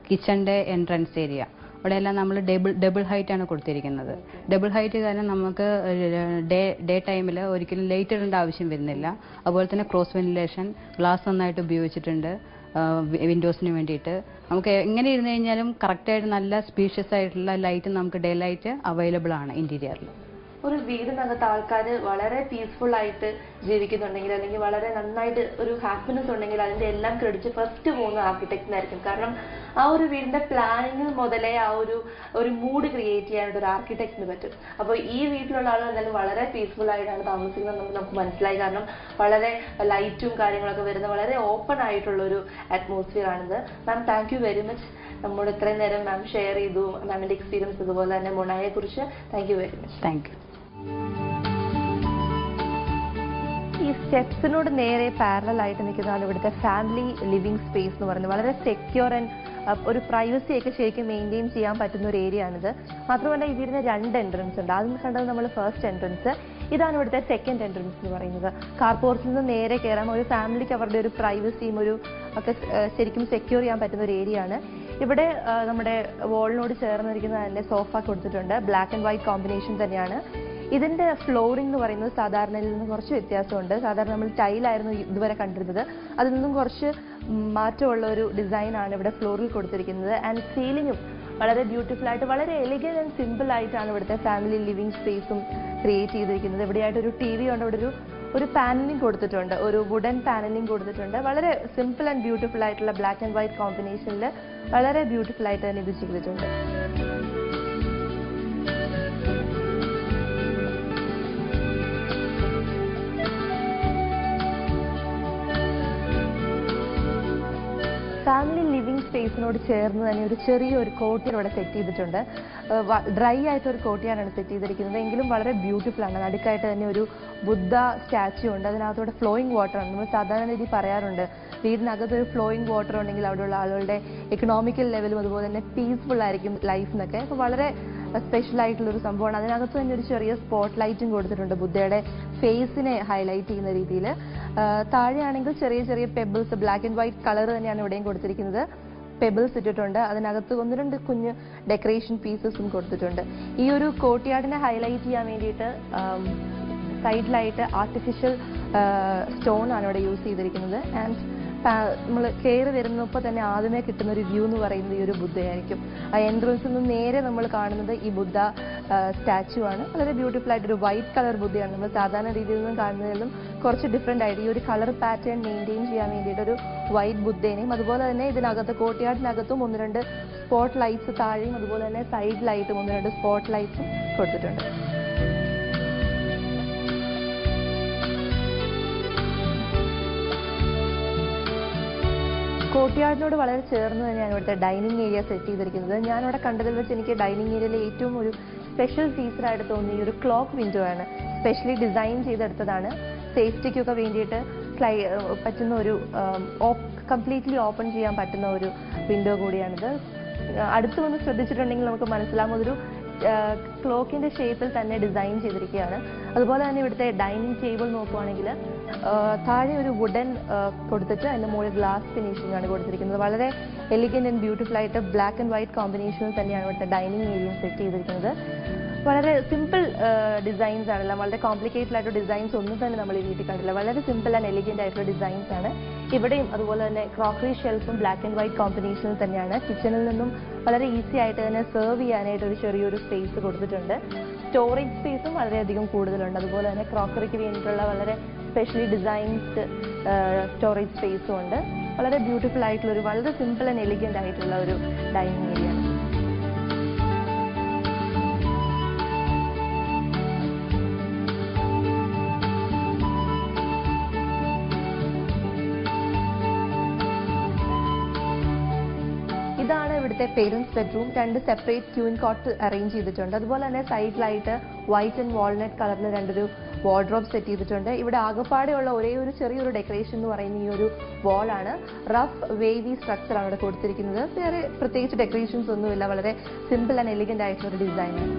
കിച്ചണിൻ്റെ എൻട്രൻസ് ഏരിയ, ഇവിടെയെല്ലാം നമ്മൾ ഡബിൾ ഹൈറ്റ് ആണ് കൊടുത്തിരിക്കുന്നത്. ഡബിൾ ഹൈറ്റ് കാരണം നമുക്ക് ഡേ ടൈമിൽ ഒരിക്കലും ലൈറ്റ് ഇടേണ്ട ആവശ്യം വരുന്നില്ല. അതുപോലെ തന്നെ ക്രോസ് വെന്റിലേഷൻ ഗ്ലാസ് നന്നായിട്ട് ഉപയോഗിച്ചിട്ടുണ്ട് വിൻഡോസിന് വേണ്ടിയിട്ട്. നമുക്ക് എങ്ങനെ ഇരുന്ന് കഴിഞ്ഞാലും കറക്റ്റായിട്ട് നല്ല സ്പീഷ്യസ് ആയിട്ടുള്ള ലൈറ്റ് നമുക്ക് ഡേ ലൈറ്റ് അവൈലബിൾ ആണ് ഇന്റീരിയറിൽ. ഒരു വീടിനകത്ത് ആൾക്കാർ വളരെ പീസ്ഫുൾ ആയിട്ട് ജീവിക്കുന്നുണ്ടെങ്കിൽ അല്ലെങ്കിൽ വളരെ നന്നായിട്ട് ഒരു ഹാപ്പിനെസ് ഉണ്ടെങ്കിൽ അതിന്റെ എല്ലാം ക്രെഡിറ്റ് ഫസ്റ്റ് പോകുന്ന ആർക്കിടെക്റ്റിനായിരിക്കും. കാരണം ആ ഒരു വീടിന്റെ പ്ലാനിങ്ങിൽ മുതലേ ആ ഒരു മൂഡ് ക്രിയേറ്റ് ചെയ്യാനായിട്ട് ഒരു ആർക്കിടെക്റ്റിന് പറ്റും. അപ്പോൾ ഈ വീട്ടിലുള്ള ആളുകൾ എന്തായാലും വളരെ പീസ്ഫുൾ ആയിട്ടാണ് താമസിക്കുന്നത് നമുക്ക് മനസ്സിലായി. കാരണം വളരെ ലൈറ്റും കാര്യങ്ങളൊക്കെ വരുന്ന വളരെ ഓപ്പൺ ആയിട്ടുള്ള ഒരു അറ്റ്മോസ്ഫിയർ ആണിത്. മാം, താങ്ക് യു വെരി മച്ച്. നമ്മോട് ഇത്രയും നേരം മാം ഷെയർ ചെയ്തു മാമിന്റെ എക്സ്പീരിയൻസ്, അതുപോലെ തന്നെ മൊണായെ കുറിച്ച്. Thank you very much. Thank U. ഈ സ്റ്റെപ്സിനോട് നേരെ പാരലൽ ആയിട്ട് നിൽക്കുന്നതാണ് ഇവിടുത്തെ ഫാമിലി ലിവിംഗ് സ്പേസ് എന്ന് പറയുന്നത്. വളരെ സെക്യൂർ ആൻഡ് ഒരു പ്രൈവസി ഒക്കെ ശരിക്കും മെയിൻറ്റെയിൻ ചെയ്യാൻ പറ്റുന്ന ഒരു ഏരിയ ആണിത്. മാത്രമല്ല ഈ വീടിന് 2 എൻട്രൻസ് ഉണ്ട്. ആദ്യം കണ്ടത് നമ്മൾ ഫസ്റ്റ് എൻട്രൻസ്, ഇതാണ് ഇവിടുത്തെ സെക്കൻഡ് എൻട്രൻസ് എന്ന് പറയുന്നത്. കാർ പോർച്ചിൽ നിന്ന് നേരെ കയറാൻ ഒരു ഫാമിലിക്ക് അവരുടെ ഒരു പ്രൈവസിയും ഒക്കെ ശരിക്കും സെക്യൂർ ചെയ്യാൻ പറ്റുന്ന ഒരു ഏരിയ ആണ്. ഇവിടെ നമ്മുടെ വോളിനോട് ചേർന്നിരിക്കുന്ന തന്നെ സോഫ കൊടുത്തിട്ടുണ്ട്. ബ്ലാക്ക് ആൻഡ് വൈറ്റ് കോമ്പിനേഷൻ തന്നെയാണ്. ഇതിന്റെ ഫ്ലോറിംഗ് എന്ന് പറയുന്നത് സാധാരണയിൽ നിന്ന് കുറച്ച് വ്യത്യാസമുണ്ട്. സാധാരണ നമ്മൾ ടൈലായിരുന്നു ഇതുവരെ കണ്ടിരുന്നത്. അതിൽ നിന്നും കുറച്ച് മാറ്റമുള്ള ഒരു ഡിസൈനാണ് ഇവിടെ ഫ്ലോറിൽ കൊടുത്തിരിക്കുന്നത്. ആൻഡ് സീലിംഗും വളരെ ബ്യൂട്ടിഫുൾ ആയിട്ട് വളരെ എലിഗന്റ് ആൻഡ് സിമ്പിൾ ആയിട്ടാണ് ഇവിടുത്തെ ഫാമിലി ലിവിംഗ് സ്പേസും ക്രിയേറ്റ് ചെയ്തിരിക്കുന്നത്. ഇവിടെയായിട്ട് ഒരു ടി വി ഉണ്ട്. ഇവിടെ ഒരു പാനലിംഗ് കൊടുത്തിട്ടുണ്ട്, ഒരു വുഡൻ പാനലിംഗ് കൊടുത്തിട്ടുണ്ട്. വളരെ സിമ്പിൾ ആൻഡ് ബ്യൂട്ടിഫുൾ ആയിട്ടുള്ള ബ്ലാക്ക് ആൻഡ് വൈറ്റ് കോമ്പിനേഷനിൽ വളരെ ബ്യൂട്ടിഫുൾ ആയിട്ട് തന്നെ ഇത് ചെയ്തിട്ടുണ്ട്. ഫാമിലി ലിവിംഗ് സ്പേസിനോട് ചേർന്ന് തന്നെ ഒരു ചെറിയൊരു കോട്ടിയാണ് ഇവിടെ സെറ്റ് ചെയ്തിട്ടുണ്ട്. ഡ്രൈ ആയിട്ടൊരു കോട്ടിയാണ് സെറ്റ് ചെയ്തിരിക്കുന്നത്, എങ്കിലും വളരെ ബ്യൂട്ടിഫുൾ ആണ്. നടുക്കായിട്ട് തന്നെ ഒരു ബുദ്ധ സ്റ്റാച്യു ഉണ്ട്. അതിനകത്തൂടെ ഫ്ലോയിങ് വാട്ടറാണ്. നമ്മൾ സാധാരണ രീതി പറയാറുണ്ട്, വീടിനകത്ത് ഒരു ഫ്ലോയിങ് വാട്ടർ ഉണ്ടെങ്കിൽ അവിടെയുള്ള ആളുകളുടെ എക്കണോമിക്കൽ ലെവലും അതുപോലെ തന്നെ പീസ്ഫുൾ ആയിരിക്കും ലൈഫ് എന്നൊക്കെ. അപ്പോൾ വളരെ സ്പെഷ്യൽ ആയിട്ടുള്ളൊരു സംഭവമാണ്. അതിനകത്ത് തന്നെ ഒരു ചെറിയ സ്പോട്ട് ലൈറ്റും കൊടുത്തിട്ടുണ്ട്, ബുദ്ധയുടെ ഫേസിനെ ഹൈലൈറ്റ് ചെയ്യുന്ന രീതിയിൽ. താഴെയാണെങ്കിൽ ചെറിയ ചെറിയ pebbles, black and white colour തന്നെയാണ് ഇവിടെയും കൊടുത്തിരിക്കുന്നത്. പെബിൾസ് ഇട്ടിട്ടുണ്ട്. അതിനകത്ത് 1-2 കുഞ്ഞ് ഡെക്കറേഷൻ പീസസും കൊടുത്തിട്ടുണ്ട്. ഈ ഒരു കോർട്ട്യാർഡിനെ ഹൈലൈറ്റ് ചെയ്യാൻ വേണ്ടിയിട്ട് സൈഡിലായിട്ട് ആർട്ടിഫിഷ്യൽ സ്റ്റോൺ ആണ് ഇവിടെ യൂസ് ചെയ്തിരിക്കുന്നത്. ആൻഡ് നമ്മൾ കയറി വരുന്നപ്പോൾ തന്നെ ആദ്യമേ കിട്ടുന്ന ഒരു വ്യൂ എന്ന് പറയുന്നത് ഈ ഒരു ബുദ്ധയായിരിക്കും. ആ എൻട്രൻസിൽ നിന്ന് നേരെ നമ്മൾ കാണുന്നത് ഈ ബുദ്ധ സ്റ്റാച്യു ആണ്. വളരെ ബ്യൂട്ടിഫുൾ ആയിട്ടൊരു വൈറ്റ് കളർ ബുദ്ധയാണ്. നമ്മൾ സാധാരണ രീതിയിൽ നിന്നും കാണുന്നതിലും കുറച്ച് ഡിഫറെൻ്റ് ആയിട്ട് ഈ ഒരു കളർ പാറ്റേൺ മെയിൻറ്റെയിൻ ചെയ്യാൻ വേണ്ടിയിട്ടൊരു വൈറ്റ് ബുദ്ധേനെയും അതുപോലെ തന്നെ ഇതിനകത്ത് കോർട്ട്യാർഡിനകത്തും 1-2 സ്പോട്ട് ലൈറ്റ്സ് താഴെയും അതുപോലെ തന്നെ സൈഡിലായിട്ടും 1-2 സ്പോട്ട് ലൈറ്റ്സും കൊടുത്തിട്ടുണ്ട്. കോർട്ട്യാർഡിനോട് വളരെ ചേർന്ന് തന്നെയാണ് ഇവിടുത്തെ ഡൈനിങ് ഏരിയ സെറ്റ് ചെയ്തിരിക്കുന്നത്. ഞാനിവിടെ കണ്ടതിൽ വെച്ച് എനിക്ക് ഡൈനിങ് ഏരിയയിലെ ഏറ്റവും ഒരു സ്പെഷ്യൽ ഫീച്ചറായിട്ട് തോന്നിയ ഈ ഒരു ക്ലോക്ക് വിൻഡോ ആണ്. സ്പെഷ്യലി ഡിസൈൻ ചെയ്തെടുത്തതാണ്. സേഫ്റ്റിക്കൊക്കെ വേണ്ടിയിട്ട് പറ്റുന്ന ഒരു കംപ്ലീറ്റ്ലി ഓപ്പൺ ചെയ്യാൻ പറ്റുന്ന ഒരു വിൻഡോ കൂടിയാണിത്. അടുത്ത് വന്ന് ശ്രദ്ധിച്ചിട്ടുണ്ടെങ്കിൽ നമുക്ക് മനസ്സിലാവും അതൊരു ക്ലോക്കിന്റെ ഷേപ്പിൽ തന്നെ ഡിസൈൻ ചെയ്തിരിക്കുകയാണ്. അതുപോലെ തന്നെ ഇവിടുത്തെ ഡൈനിങ് ടേബിൾ നോക്കുവാണെങ്കിൽ താഴെ ഒരു വുഡൻ കൊടുത്തിട്ട് അതിൻ്റെ മുകളിൽ ഗ്ലാസ് ഫിനിഷിംഗ് ആണ് കൊടുത്തിരിക്കുന്നത്. വളരെ എലിഗന്റ് ആൻഡ് ബ്യൂട്ടിഫുൾ ആയിട്ട് ബ്ലാക്ക് ആൻഡ് വൈറ്റ് കോമ്പിനേഷനിൽ തന്നെയാണ് ഇവിടുത്തെ ഡൈനിങ് ഏരിയ സെറ്റ് ചെയ്തിരിക്കുന്നത്. വളരെ സിമ്പിൾ ഡിസൈൻസ് ആണല്ലോ, വളരെ കോംപ്ലിക്കേറ്റഡ് ആയിട്ടുള്ള ഡിസൈൻസ് ഒന്നും തന്നെ നമ്മൾ ഈ വീട്ടിൽ കണ്ടില്ല. വളരെ സിമ്പിൾ ആൻഡ് എലിഗന്റ് ആയിട്ടുള്ള ഡിസൈൻസ് ആണ് ഇവിടെയും. അതുപോലെ തന്നെ ക്രോക്കറി ഷെൽഫും ബ്ലാക്ക് ആൻഡ് വൈറ്റ് കോമ്പിനേഷനിൽ തന്നെയാണ്. കിച്ചണിൽ നിന്നും വളരെ ഈസി ആയിട്ട് തന്നെ സെർവ് ചെയ്യാനായിട്ട് ഒരു ചെറിയൊരു സ്പേസ് കൊടുത്തിട്ടുണ്ട്. സ്റ്റോറേജ് സ്പേസും വളരെയധികം കൂടുതലുണ്ട്. അതുപോലെ തന്നെ ക്രോക്കറിക്ക് വേണ്ടിയിട്ടുള്ള വളരെ സ്പെഷ്യലി ഡിസൈൻസ്ഡ് സ്റ്റോറേജ് സ്പേസും ഉണ്ട്. വളരെ ബ്യൂട്ടിഫുൾ ആയിട്ടുള്ള ഒരു വളരെ സിമ്പിൾ ആൻഡ് എലിഗന്റ് ആയിട്ടുള്ള ഒരു ഡൈനിങ് ഏരിയ ആണ്. ഇതാണ് ഇവിടുത്തെ parents bedroom. 2 separate queen cot arrange ചെയ്തിട്ടുണ്ട്. അതുപോലെ തന്നെ സൈഡിലായിട്ട് വൈറ്റ് ആൻഡ് വാൾനട്ട് കളറിൽ 2 വാർഡ്രോബ് സെറ്റ് ചെയ്തിട്ടുണ്ട്. ഇവിടെ ആകെപ്പാടെയുള്ള ഒരേ ഒരു ചെറിയൊരു ഡെക്കറേഷൻ എന്ന് പറയുന്ന ഈ ഒരു വാളാണ്. റഫ് വേവി സ്ട്രക്ചറാണ് ഇവിടെ കൊടുത്തിരിക്കുന്നത്. വേറെ പ്രത്യേകിച്ച് ഡെക്കറേഷൻസ് ഒന്നുമില്ല. വളരെ സിമ്പിൾ ആൻഡ് എലിഗന്റ് ആയിട്ടുള്ള ഒരു ഡിസൈനാണ്.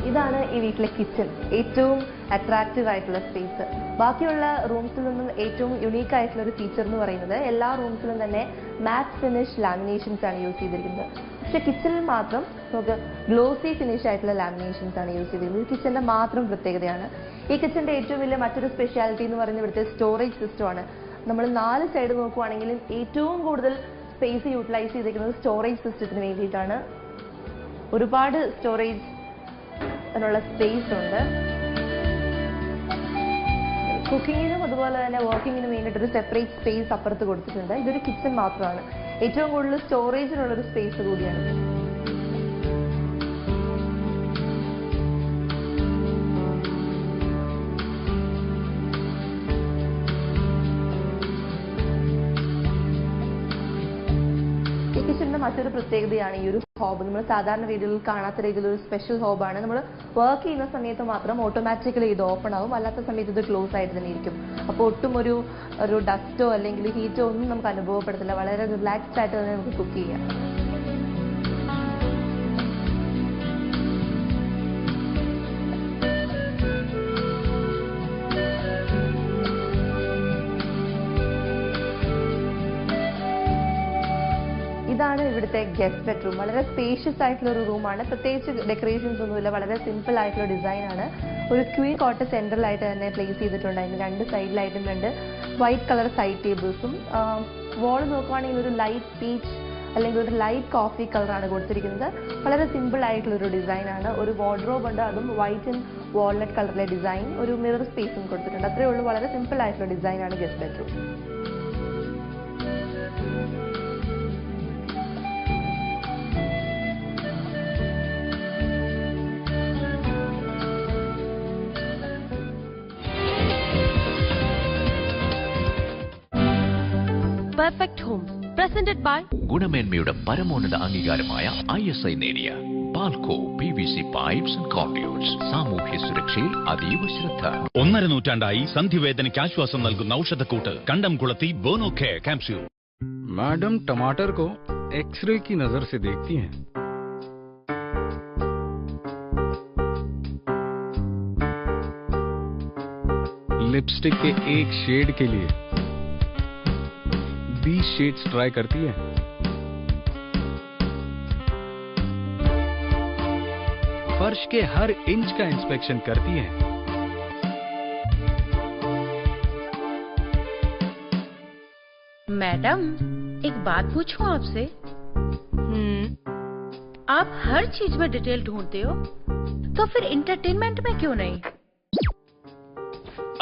ഇതാണ് ഈ വീട്ടിലെ കിച്ചൺ. ഏറ്റവും അട്രാക്റ്റീവ് ആയിട്ടുള്ള സ്പേസ്. ബാക്കിയുള്ള റൂംസിൽ നിന്നും ഏറ്റവും യുണീക്ക് ആയിട്ടുള്ള ഒരു ഫീച്ചർ എന്ന് പറയുന്നത് എല്ലാ റൂംസിലും തന്നെ മാറ്റ് ഫിനിഷ് ലാമിനേഷൻസ് ആണ് യൂസ് ചെയ്തിരിക്കുന്നത്. പക്ഷെ കിച്ചണിൽ മാത്രം നമുക്ക് ഗ്ലോസി ഫിനിഷ് ആയിട്ടുള്ള ലാമിനേഷൻസ് ആണ് യൂസ് ചെയ്തിരിക്കുന്നത്. കിച്ചണിന്റെ മാത്രം പ്രത്യേകതയാണ്. ഈ കിച്ചണിന്റെ ഏറ്റവും വലിയ മറ്റൊരു സ്പെഷ്യാലിറ്റി എന്ന് പറയുന്നത് ഇവിടുത്തെ സ്റ്റോറേജ് സിസ്റ്റമാണ്. നമ്മൾ 4 സൈഡ് നോക്കുവാണെങ്കിലും ഏറ്റവും കൂടുതൽ സ്പേസ് യൂട്ടിലൈസ് ചെയ്തിരിക്കുന്നത് സ്റ്റോറേജ് സിസ്റ്റത്തിന് വേണ്ടിയിട്ടാണ്. ഒരുപാട് സ്റ്റോറേജ് അതിനുള്ള സ്പേസ് ഉണ്ട്. കുക്കിങ്ങിനും അതുപോലെ തന്നെ വർക്കിങ്ങിനും വേണ്ടിയിട്ടൊരു സെപ്പറേറ്റ് സ്പേസ് അപ്പുറത്ത് കൊടുത്തിട്ടുണ്ട്. ഇതൊരു കിച്ചൺ മാത്രമാണ്. ഏറ്റവും കൂടുതൽ സ്റ്റോറേജിനുള്ളൊരു സ്പേസ് കൂടിയാണ്. കിച്ചണിന്റെ മറ്റൊരു പ്രത്യേകതയാണ് ഈ ഒരു ഹോബ്. നമ്മൾ സാധാരണ രീതിയിൽ കാണാത്ത രീതിയിൽ ഒരു സ്പെഷ്യൽ ഹോബാണ്. നമ്മൾ വർക്ക് ചെയ്യുന്ന സമയത്ത് മാത്രം ഓട്ടോമാറ്റിക്കലി ഇത് ഓപ്പൺ ആവും, അല്ലാത്ത സമയത്ത് ഇത് ക്ലോസ് ആയിട്ട് തന്നെ ഇരിക്കും. അപ്പോൾ ഒട്ടും ഒരു ഡസ്റ്റോ അല്ലെങ്കിൽ ഹീറ്റോ ഒന്നും നമുക്ക് അനുഭവപ്പെടത്തില്ല. വളരെ റിലാക്സ്ഡ് ആയിട്ട് തന്നെ നമുക്ക് കുക്ക് ചെയ്യാം. ഇവിടുത്തെ ഗസ്റ്റ് ബെഡ്റൂം. വളരെ സ്പേഷ്യസ് ആയിട്ടുള്ള ഒരു റൂമാണ്. പ്രത്യേകിച്ച് ഡെക്കറേഷൻസ് ഒന്നുമില്ല, വളരെ സിമ്പിൾ ആയിട്ടുള്ള ഡിസൈൻ ആണ്. ഒരു ക്വീൻ കോട്ട് സെൻട്രലായിട്ട് തന്നെ പ്ലേസ് ചെയ്തിട്ടുണ്ട്. അതിന് രണ്ട് സൈഡിലായിട്ടും രണ്ട് വൈറ്റ് കളർ സൈഡ് ടേബിൾസും. വാൾ നോക്കുവാണെങ്കിൽ ഒരു ലൈറ്റ് പീച്ച് അല്ലെങ്കിൽ ഒരു ലൈറ്റ് കോഫി കളറാണ് കൊടുത്തിരിക്കുന്നത്. വളരെ സിമ്പിൾ ആയിട്ടുള്ള ഒരു ഡിസൈൻ ആണ്. ഒരു വാർഡ്രോബ് ഉണ്ട്, അതും വൈറ്റ് ആൻഡ് വാൾനട്ട് കളറിലെ ഡിസൈൻ. ഒരു മിറർ സ്പേസും കൊടുത്തിട്ടുണ്ട്. അത്രയേ ഉള്ളൂ. വളരെ സിമ്പിൾ ആയിട്ടുള്ള ഡിസൈൻ ആണ് guest bedroom. Perfect homes presented by ഗുണമേന്മയുടെ പരമോന്നത അംഗീകാരമായ ISI നേടിയ Palco PVC pipes and conduits. സാമൂഹ്യ സുരക്ഷയിൽ അതീവ ശ്രദ്ധ. 1.5 നൂറ്റാണ്ടായി സന്ധിവേദനയ്ക്ക് ആശ്വാസം നൽകുന്ന ഔഷധക്കൂട്ട് കണ്ടംകുളത്തി ബോനോ കെയർ ക്യാപ്സ്യൂൾ. मैडम टमाटर को एक्सरे की नजर से देखती हैं। लिपस्टिक के एक शेड के लिए 20 शेड्स ट्राई करती है। फर्श के हर इंच का इंस्पेक्शन करती है। मैडम एक बात पूछूं आपसे? आप हर चीज में डिटेल ढूंढते हो, तो फिर इंटरटेनमेंट में क्यों नहीं?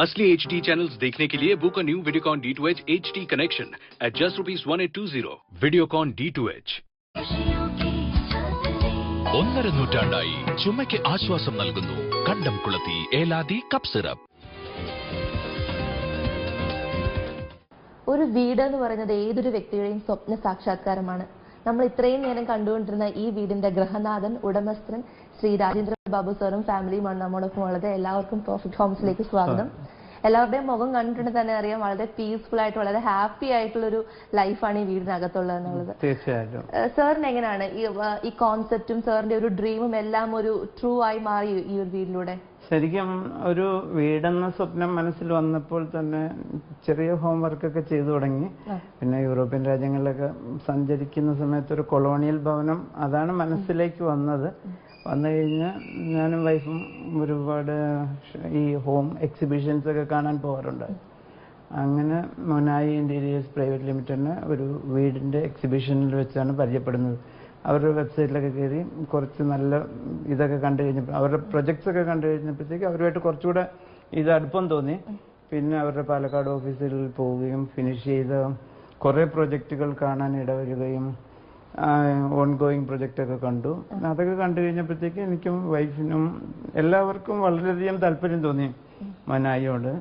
असली HD चैनल्स देखने के लिए book a new Videocon D2H HD connection at just ₹1820. Videocon D2H. 1.5 നൂറ്റാണ്ടായി ചുമയ്ക്ക് ആശ്വാസം നൽകുന്നു കണ്ടംകുളത്തി ഏലാദി കപ്പ് സിറപ്പ്. ഒരു വീട് എന്ന് പറയുന്നത് ഏതൊരു വ്യക്തിയുടെയും സ്വപ്ന സാക്ഷാത്കാരമാണ്. നമ്മൾ ഇത്രയും നേരം കണ്ടുകൊണ്ടിരുന്ന ഈ വീടിന്റെ ഗൃഹനാഥൻ, ഉടമസ്ഥൻ ശ്രീ രാജേന്ദ്ര ബാബു സാറും ഫാമിലിയുമാണ് നമ്മോടൊപ്പം ഉള്ളത്. എല്ലാവർക്കും പെർഫെക്റ്റ് ഹോംസിലേക്ക് സ്വാഗതം. എല്ലാവരുടെയും മുഖം കണ്ടിട്ട് തന്നെ അറിയാം വളരെ പീസ്ഫുൾ ആയിട്ട് വളരെ ഹാപ്പി ആയിട്ടുള്ള ഒരു ലൈഫാണ് ഈ വീടിനകത്തുള്ളത് എന്നുള്ളത്. തീർച്ചയായിട്ടും. സാറിന് എങ്ങനെയാണ് ഈ കോൺസെപ്റ്റും സാറിന്റെ ഒരു ഡ്രീമും എല്ലാം ഒരു ട്രൂ ആയി മാറി ഈ ഒരു വീടിലൂടെ? ശരിക്കും ഒരു വീടെന്ന സ്വപ്നം മനസ്സിൽ വന്നപ്പോൾ തന്നെ ചെറിയ ഹോംവർക്കൊക്കെ ചെയ്തു തുടങ്ങി. പിന്നെ യൂറോപ്യൻ രാജ്യങ്ങളിലൊക്കെ സഞ്ചരിക്കുന്ന സമയത്ത് ഒരു കൊളോണിയൽ ഭവനം അതാണ് മനസ്സിലേക്ക് വന്നത്. വന്നു കഴിഞ്ഞ് ഞാനും വൈഫും ഒരുപാട് ഈ ഹോം എക്സിബിഷൻസ് ഒക്കെ കാണാൻ പോകാറുണ്ട്. അങ്ങനെ മൊനായി ഇന്റീരിയേഴ്സ് പ്രൈവറ്റ് ലിമിറ്റഡിന് ഒരു വീടിന്റെ എക്സിബിഷനിൽ വെച്ചാണ് പരിചയപ്പെടുന്നത്. അവരുടെ വെബ്സൈറ്റിലൊക്കെ കയറി കുറച്ച് നല്ല ഇതൊക്കെ കണ്ടു കഴിഞ്ഞപ്പോൾ അവരുടെ പ്രൊജക്ട്സ് ഒക്കെ കണ്ടു കഴിഞ്ഞപ്പോഴത്തേക്ക് അവരുമായിട്ട് കുറച്ചുകൂടെ ഇത് അടുപ്പം തോന്നി. പിന്നെ അവരുടെ പാലക്കാട് ഓഫീസിൽ പോവുകയും ഫിനിഷ് ചെയ്ത കുറേ പ്രൊജക്റ്റുകൾ കാണാൻ ഇടവരികയും ഓൺഗോയിങ് പ്രൊജക്റ്റൊക്കെ കണ്ടു. അതൊക്കെ കണ്ടു കഴിഞ്ഞപ്പോഴത്തേക്ക് എനിക്കും വൈഫിനും എല്ലാവർക്കും വളരെയധികം താല്പര്യം തോന്നി മനായിയോട്.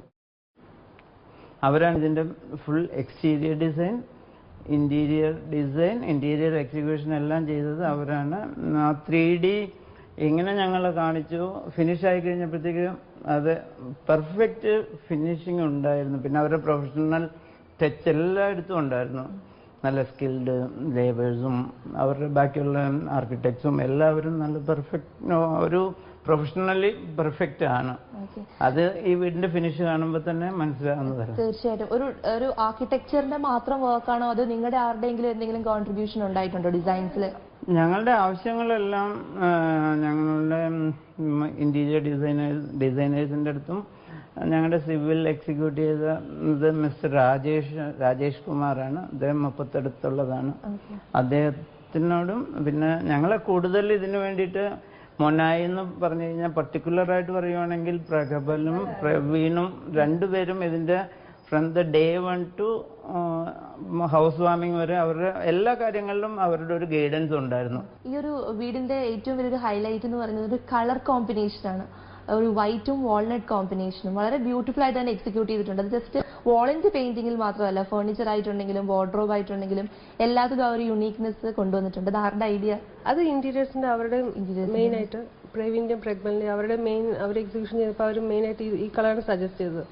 അവരാണ് ഇതിൻ്റെ full exterior design, interior design, interior execution എല്ലാം ചെയ്തത് അവരാണ്. 3D എങ്ങനെ ഞങ്ങൾ കാണിച്ചു, ഫിനിഷ് ആയി കഴിഞ്ഞപ്പോഴത്തേക്ക് അത് പെർഫെക്റ്റ് ഫിനിഷിങ് ഉണ്ടായിരുന്നു. പിന്നെ അവരുടെ പ്രൊഫഷണൽ ടച്ച് എല്ലായിടത്തും ഉണ്ടായിരുന്നു. നല്ല സ്കിൽഡ് ലേബേഴ്സും അവരുടെ ബാക്കിയുള്ള ആർക്കിടെക്ട്സും എല്ലാവരും നല്ല പെർഫെക്റ്റ്, ഒരു പ്രൊഫഷണലി പെർഫെക്റ്റ് ആണ്. അത് ഈ വീടിന്റെ ഫിനിഷ് കാണുമ്പോൾ തന്നെ മനസ്സിലാകുന്നതാണ്. തീർച്ചയായിട്ടും. ഒരു ആർക്കിടെക്ചറിന്റെ മാത്രം വർക്കാണോ അതോ നിങ്ങളുടെ ആരുടെയെങ്കിലും എന്തെങ്കിലും കോൺട്രിബ്യൂഷൻ ഉണ്ടായിട്ടുണ്ടോ ഡിസൈൻസിൽ? ഞങ്ങളുടെ ആവശ്യങ്ങളെല്ലാം ഞങ്ങളുടെ ഇന്റീരിയർ ഡിസൈനേഴ്സിന്റെ അടുത്തും ഞങ്ങളുടെ സിവിൽ എക്സിക്യൂട്ട് ചെയ്തത് മിസ്റ്റർ രാജേഷ് കുമാറാണ്. അദ്ദേഹം മുപ്പത്തടുത്തുള്ളതാണ്. അദ്ദേഹത്തിനോടും പിന്നെ ഞങ്ങളെ കൂടുതൽ ഇതിനു വേണ്ടിയിട്ട് മൊനായി എന്ന് പറഞ്ഞു കഴിഞ്ഞാൽ പർട്ടിക്കുലറായിട്ട് പറയുവാണെങ്കിൽ പ്രഗബലും പ്രവീണും രണ്ടുപേരും ഇതിന്റെ from the day 1 to house warming വരെ അവരുടെ എല്ലാ കാര്യങ്ങളിലും അവരുടെ ഒരു ഗൈഡൻസ് ഉണ്ടായിരുന്നു. ഈ ഒരു വീടിന്റെ ഏറ്റവും വലിയൊരു ഹൈലൈറ്റ് എന്ന് പറയുന്നത് ഒരു കളർ കോമ്പിനേഷനാണ്. ഒരു വൈറ്റും വാൾനട്ട് കോമ്പിനേഷനും വളരെ ബ്യൂട്ടിഫുൾ ആയിട്ട് തന്നെ എക്സിക്യൂട്ട് ചെയ്തിട്ടുണ്ട്. അത് ജസ്റ്റ് വാളിന്റെ പെയിന്റിംഗിൽ മാത്രമല്ല, ഫർണിച്ചർ ആയിട്ടുണ്ടെങ്കിലും വാർഡ്രോബ് ആയിട്ടുണ്ടെങ്കിലും എല്ലാത്തിലും ആ ഒരു യുണീക്നെസ് കൊണ്ടുവന്നിട്ടുണ്ട്. അത് ആരുടെ ഐഡിയ? അത് ഇന്റീരിയേഴ്സിന്റെ അവരുടെ മെയിൻ ആയിട്ട് പ്രവീണിന്റെയും പ്രഗ്മലിന്റെയും അവരുടെ മെയിൻ അവർ എക്സിക്യൂഷൻ ചെയ്തപ്പോൾ അവർ മെയിൻ ആയിട്ട് ഈ കളറാണ് സജസ്റ്റ് ചെയ്തത്.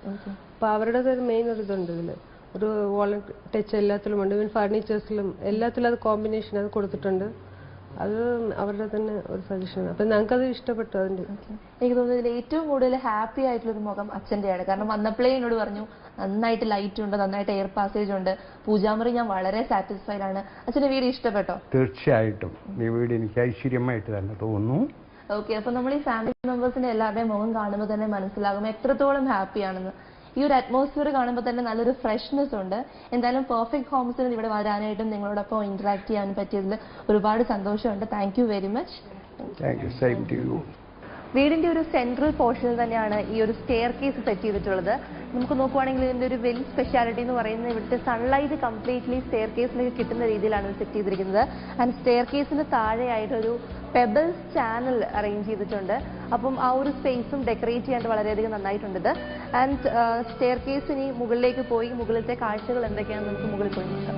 അപ്പോൾ അവരുടെ ഒരു മെയിൻ ഒരു ഇതുണ്ട് ഇതിൽ, ഒരു വാൾനട്ട് ടച്ച് എല്ലാത്തിലും ഉണ്ട്. ഈവൻ ഫർണിച്ചേഴ്സിലും എല്ലാത്തിലും അത് കോമ്പിനേഷൻ അത് കൊടുത്തിട്ടുണ്ട്. അത് അവരുടെ തന്നെ ഒരു സജഷനാണ്. അപ്പം ഞങ്ങൾക്കത് ഇഷ്ടപ്പെട്ടു. അതിൻ്റെ എനിക്ക് തോന്നുന്നു ഇതിൽ ഏറ്റവും കൂടുതൽ ഹാപ്പി ആയിട്ടുള്ളൊരു മുഖം അച്ഛൻ്റെയാണ്. കാരണം വന്നപ്പോഴേ എന്നോട് പറഞ്ഞു നന്നായിട്ട് ലൈറ്റ് ഉണ്ട്, നന്നായിട്ട് എയർ പാസേജ് ഉണ്ട്, പൂജാമുറി ഞാൻ വളരെ സാറ്റിസ്ഫൈഡ് ആണ്. അച്ഛൻ്റെ വീട് ഇഷ്ടപ്പെട്ടോ? തീർച്ചയായിട്ടും ഈ വീട് എനിക്ക് ഐശ്വര്യമായിട്ട് തന്നെ തോന്നുന്നു. ഓക്കെ, അപ്പോൾ നമ്മൾ ഈ ഫാമിലി മെമ്പേഴ്സിന്റെ എല്ലാവരുടെയും മുഖം കാണുമ്പോൾ തന്നെ മനസ്സിലാകും എത്രത്തോളം ഹാപ്പിയാണെന്ന്. ഈ ഒരു അറ്റ്മോസ്ഫിയർ കാണുമ്പോൾ തന്നെ നല്ലൊരു ഫ്രഷ്നെസ് ഉണ്ട്. എന്തായാലും പെർഫെക്റ്റ് ഹോംസിന് ഇവിടെ വരാനായിട്ടും നിങ്ങളോടൊപ്പം ഇന്ററാക്ട് ചെയ്യാൻ പറ്റിയതിൽ ഒരുപാട് സന്തോഷമുണ്ട്. Thank you very much. Thank you. Same to you. വീടിന്റെ ഒരു സെൻട്രൽ പോർഷനിൽ തന്നെയാണ് ഈ ഒരു സ്റ്റെയർ കേസ് സെറ്റ് ചെയ്തിട്ടുള്ളത്. നമുക്ക് നോക്കുവാണെങ്കിൽ ഇതിന്റെ ഒരു വലിയ സ്പെഷ്യാലിറ്റി എന്ന് പറയുന്നത് ഇവിടുത്തെ സൺലൈറ്റ് കംപ്ലീറ്റ്ലി സ്റ്റെയർ കേസിലേക്ക് കിട്ടുന്ന രീതിയിലാണ് സെറ്റ് ചെയ്തിരിക്കുന്നത്. ആൻഡ് സ്റ്റെയർ കേസിന് താഴെയായിട്ടൊരു പെബിൾസ് ചാനൽ അറേഞ്ച് ചെയ്തിട്ടുണ്ട്. അപ്പം ആ ഒരു സ്പേസും ഡെക്കറേറ്റ് ചെയ്യാൻ വളരെയധികം നന്നായിട്ടുണ്ട് ഇത്. ആൻഡ് സ്റ്റെയർ കേസ് ഇനി മുകളിലേക്ക് പോയി മുകളിലത്തെ കാഴ്ചകൾ എന്തൊക്കെയാണെന്ന് നമുക്ക് മുകളിൽ പോയി നോക്കാം.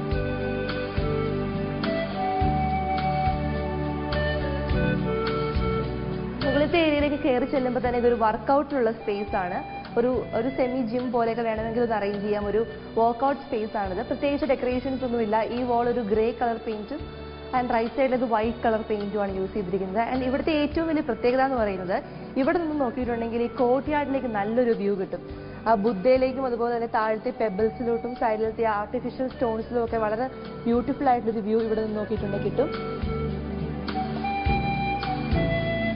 മുകളിലത്തെ ഏരിയയിലേക്ക് കയറി ചെല്ലുമ്പോൾ തന്നെ ഇതൊരു വർക്കൗട്ടിനുള്ള സ്പേസ് ആണ്. ഒരു സെമി ജിം പോലെയൊക്കെ വേണമെങ്കിൽ ഇത് അറേഞ്ച് ചെയ്യാം. ഒരു വർക്കൗട്ട് സ്പേസ് ആണിത്. പ്രത്യേകിച്ച് ഡെക്കറേഷൻസ് ഒന്നുമില്ല. ഈ വാൾ ഒരു ഗ്രേ കളർ പെയിന്റും ആൻഡ് റൈറ്റ് സൈഡിൽ ഇത് വൈറ്റ് കളർ പെയിന്റുമാണ് യൂസ് ചെയ്തിരിക്കുന്നത്. ആൻഡ് ഇവിടുത്തെ ഏറ്റവും വലിയ പ്രത്യേകത എന്ന് പറയുന്നത് ഇവിടെ നിന്ന് നോക്കിയിട്ടുണ്ടെങ്കിൽ ഈ കോർട്ട് യാർഡിലേക്ക് നല്ലൊരു വ്യൂ കിട്ടും. ആ ബുദ്ധയിലേക്കും അതുപോലെ തന്നെ താഴത്തെ പെബിൾസിലോട്ടും സൈഡിലത്തെ ആർട്ടിഫിഷ്യൽ സ്റ്റോൺസിലും ഒക്കെ വളരെ ബ്യൂട്ടിഫുൾ ആയിട്ടൊരു വ്യൂ ഇവിടെ നിന്ന് നോക്കിയിട്ടുണ്ടെങ്കിൽ കിട്ടും.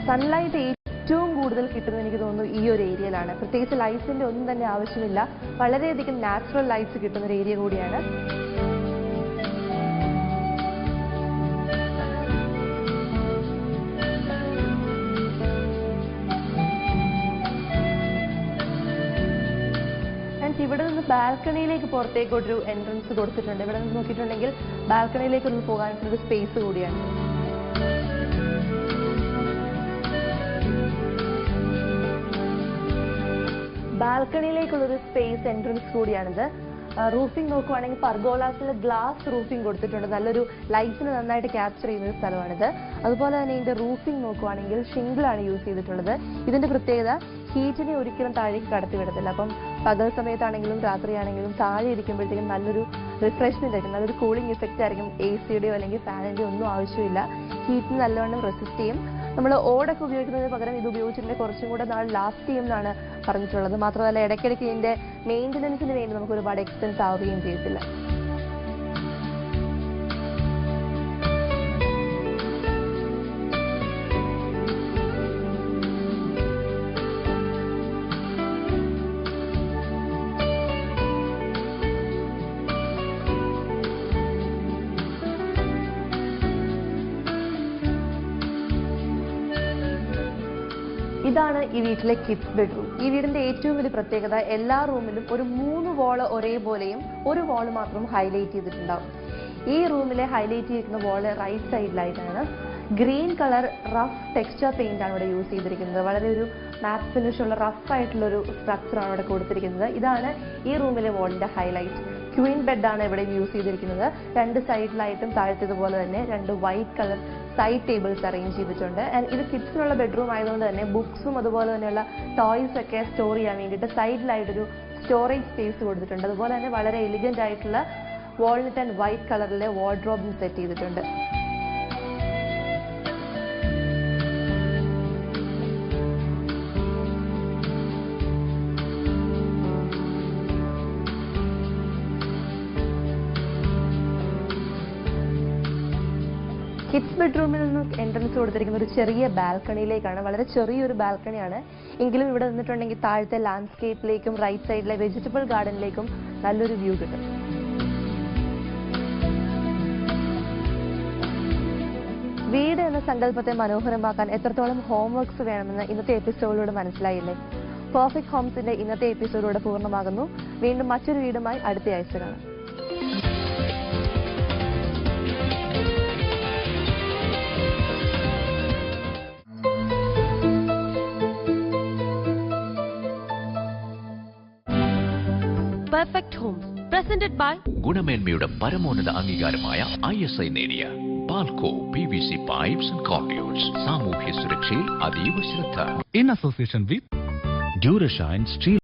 സൺലൈറ്റ് ഏറ്റവും കൂടുതൽ കിട്ടുന്നത് എനിക്ക് തോന്നുന്നു ഈ ഒരു ഏരിയയിലാണ്. പ്രത്യേകിച്ച് ലൈറ്റ്സിന്റെ ഒന്നും തന്നെ ആവശ്യമില്ല. വളരെയധികം നാച്ചുറൽ ലൈറ്റ്സ് കിട്ടുന്ന ഒരു ഏരിയ കൂടിയാണ്. ഇവിടെ നിന്ന് ബാൽക്കണിയിലേക്ക് പുറത്തേക്കൊരു എൻട്രൻസ് കൊടുത്തിട്ടുണ്ട്. ഇവിടെ നിന്ന് നോക്കിയിട്ടുണ്ടെങ്കിൽ ബാൽക്കണിയിലേക്കൊന്ന് പോകാനുള്ള സ്പേസ് കൂടിയാണ്. ബാൽക്കണിയിലേക്കുള്ളൊരു സ്പേസ് എൻട്രൻസ് കൂടിയാണിത്. റൂഫിംഗ് നോക്കുവാണെങ്കിൽ പർഗോളാസിൽ ഗ്ലാസ് റൂഫിംഗ് കൊടുത്തിട്ടുണ്ട്. നല്ലൊരു ലൈറ്റിന് നന്നായിട്ട് ക്യാപ്ചർ ചെയ്യുന്ന ഒരു സ്ഥലമാണിത്. അതുപോലെ തന്നെ ഇതിന്റെ റൂഫിംഗ് നോക്കുവാണെങ്കിൽ ഷിംഗിളാണ് യൂസ് ചെയ്തിട്ടുള്ളത്. ഇതിന്റെ പ്രത്യേകത ഹീറ്റിനെ ഒരിക്കലും താഴേക്ക് കടത്തി വിടത്തില്ല. അപ്പം പകൽ സമയത്താണെങ്കിലും രാത്രിയാണെങ്കിലും താഴെ ഇരിക്കുമ്പോഴത്തേക്കും നല്ലൊരു റിഫ്രഷ്മെന്റ് ആയിരിക്കും, നല്ലൊരു കൂളിംഗ് ഇഫക്റ്റ് ആയിരിക്കും. AC-യുടെയോ അല്ലെങ്കിൽ ഫാനിന്റെയോ ഒന്നും ആവശ്യമില്ല. ഹീറ്റിന് നല്ലവണ്ണം റെസിസ്റ്റ് ചെയ്യും. നമ്മൾ ഓടൊക്കെ ഉപയോഗിക്കുന്നതിന് പകരം ഇത് ഉപയോഗിച്ചിട്ടുണ്ടെങ്കിൽ കുറച്ചും കൂടെ നാൾ ലാസ്റ്റ് ചെയ്യും എന്നാണ് പറഞ്ഞിട്ടുള്ളത്. മാത്രമല്ല ഇടയ്ക്കിടയ്ക്ക് ഇതിന്റെ മെയിൻ്റനൻസിന് വേണ്ടി നമുക്ക് ഒരുപാട് എക്സ്പെൻസ് ആവുകയും ചെയ്യത്തില്ല. ഇതാണ് ഈ വീട്ടിലെ കിഡ്സ് ബെഡ്റൂം. ഈ വീടിന്റെ ഏറ്റവും വലിയ പ്രത്യേകത എല്ലാ റൂമിലും ഒരു 3 വാള് ഒരേപോലെയും ഒരു വാള് മാത്രം ഹൈലൈറ്റ് ചെയ്തിട്ടുണ്ടാവും. ഈ റൂമിലെ ഹൈലൈറ്റ് ചെയ്തിരിക്കുന്ന വാള് റൈറ്റ് സൈഡിലായിട്ടാണ്. Green colour rough texture paint ആണ് ഇവിടെ യൂസ് ചെയ്തിരിക്കുന്നത്. വളരെ ഒരു മാറ്റ് ഫിനിഷ് ഉള്ള റഫ് ആയിട്ടുള്ളൊരു സ്ട്രക്ചറാണ് ഇവിടെ കൊടുത്തിരിക്കുന്നത്. ഇതാണ് ഈ റൂമിലെ വാളിന്റെ ഹൈലൈറ്റ്. ക്വീൻ ബെഡാണ് ഇവിടെ യൂസ് ചെയ്തിരിക്കുന്നത്. 2 സൈഡിലായിട്ടും താഴത്തേതുപോലെ തന്നെ 2 white colour side tables arrange ചെയ്തിട്ടുണ്ട്. ആൻഡ് ഇത് കിഡ്സിനുള്ള ബെഡ്റൂം ആയതുകൊണ്ട് തന്നെ ബുക്സും അതുപോലെ തന്നെയുള്ള ടോയ്സ് ഒക്കെ സ്റ്റോർ ചെയ്യാൻ വേണ്ടിയിട്ട് സൈഡിലായിട്ടൊരു സ്റ്റോറേജ് സ്പേസ് കൊടുത്തിട്ടുണ്ട്. അതുപോലെ തന്നെ വളരെ എലിഗന്റ് ആയിട്ടുള്ള വാൾനട്ട് ആൻഡ് വൈറ്റ് കളറിലെ വാർഡ്രോബും സെറ്റ് ചെയ്തിട്ടുണ്ട്. കിഡ്സ് ബെഡ്റൂമിൽ നിന്ന് എൻട്രൻസ് കൊടുത്തിരിക്കുന്ന ഒരു ചെറിയ ബാൽക്കണിയിലേക്കാണ്. വളരെ ചെറിയൊരു ബാൽക്കണിയാണ് എങ്കിലും ഇവിടെ നിന്നിട്ടുണ്ടെങ്കിൽ താഴത്തെ ലാൻഡ്സ്കേപ്പിലേക്കും റൈറ്റ് സൈഡിലെ വെജിറ്റബിൾ ഗാർഡനിലേക്കും നല്ലൊരു വ്യൂ കിട്ടും. വീട് എന്ന സങ്കല്പത്തെ മനോഹരമാക്കാൻ എത്രത്തോളം ഹോംവർക്സ് വേണമെന്ന് ഇന്നത്തെ എപ്പിസോഡിലൂടെ മനസ്സിലായില്ലേ? പെർഫെക്റ്റ് ഹോംസിന്റെ ഇന്നത്തെ എപ്പിസോഡിലൂടെ പൂർണ്ണമാകുന്നു. വീണ്ടും മറ്റൊരു വീടുമായി അടുത്ത ആഴ്ച കാണാം. Perfect Homes, presented by ഗുണമേന്മയുടെ പരമോന്നത അംഗീകാരമായ ISI നേടിയ Balco PVC pipes and conduits. സാമൂഹ്യ സുരക്ഷയിൽ അതീവ ശ്രദ്ധ. In association with Durashine Steel